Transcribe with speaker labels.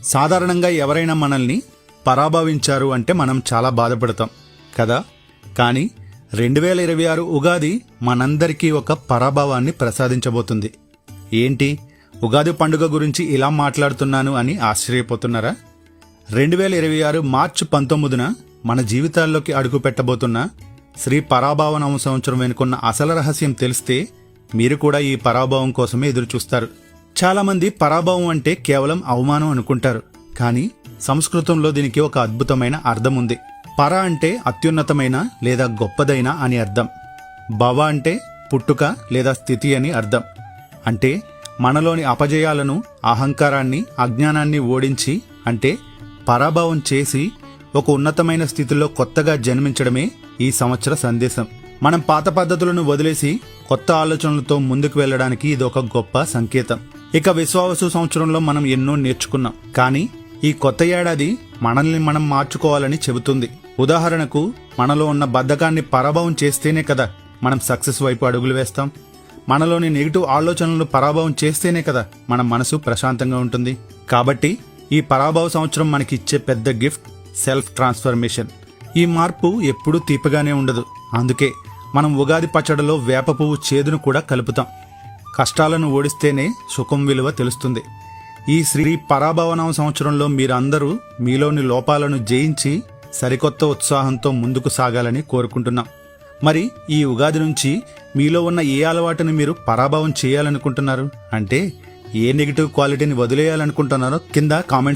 Speaker 1: సాధారణంగా ఎవరైనా మనల్ని పరాభవించారు అంటే మనం చాలా బాధపడతాం కదా. కానీ 2026 ఉగాది మనందరికీ ఒక పరాభవాన్ని ప్రసాదించబోతుంది. ఏంటి, ఉగాది పండుగ గురించి ఇలా మాట్లాడుతున్నాను అని ఆశ్చర్యపోతున్నారా? 2026 మార్చి 19న మన జీవితాల్లోకి అడుగు పెట్టబోతున్న శ్రీ పరాభవ సంవత్సరం వెనుకున్న అసలు రహస్యం తెలిస్తే మీరు కూడా ఈ పరాభవం కోసమే ఎదురుచూస్తారు. చాలామంది పరాభవం అంటే కేవలం అవమానం అనుకుంటారు. కానీ సంస్కృతంలో దీనికి ఒక అద్భుతమైన అర్థం ఉంది. పర అంటే అత్యున్నతమైన లేదా గొప్పదైన అని అర్థం. భవ అంటే పుట్టుక లేదా స్థితి అని అర్థం. అంటే మనలోని అపజయాలను, అహంకారాన్ని, అజ్ఞానాన్ని ఓడించి, అంటే పరాభవం చేసి ఒక ఉన్నతమైన స్థితిలో కొత్తగా జన్మించడమే ఈ సంవత్సర సందేశం. మనం పాత పద్ధతులను వదిలేసి కొత్త ఆలోచనలతో ముందుకు వెళ్ళడానికి ఇది ఒక గొప్ప సంకేతం. ఇక విశ్వావసు సంవత్సరంలో మనం ఎన్నో నేర్చుకున్నాం. కానీ ఈ కొత్త ఏడాది మనల్ని మనం మార్చుకోవాలని చెబుతుంది. ఉదాహరణకు, మనలో ఉన్న బద్ధకాన్ని పరాభవం చేస్తేనే కదా మనం సక్సెస్ వైపు అడుగులు వేస్తాం. మనలోని నెగిటివ్ ఆలోచనలను పరాభవం చేస్తేనే కదా మన మనసు ప్రశాంతంగా ఉంటుంది. కాబట్టి ఈ పరాభవ సంవత్సరం మనకిచ్చే పెద్ద గిఫ్ట్ సెల్ఫ్ ట్రాన్స్ఫర్మేషన్. ఈ మార్పు ఎప్పుడూ తీపిగానే ఉండదు. అందుకే మనం ఉగాది పచ్చడిలో వేప పువ్వు చేదును కూడా కలుపుతాం. కష్టాలను ఓడిస్తేనే సుఖం విలువ తెలుస్తుంది. ఈ శ్రీ పరాభవ సంవత్సరంలో మీరందరూ మీలోని లోపాలను జయించి సరికొత్త ఉత్సాహంతో ముందుకు సాగాలని కోరుకుంటున్నాం. మరి ఈ ఉగాది నుంచి మీలో ఉన్న ఏ అలవాటుని మీరు పరాభవం చేయాలనుకుంటున్నారు? అంటే ఏ నెగిటివ్ క్వాలిటీని వదిలేయాలనుకుంటున్నారో కింద కామెంట్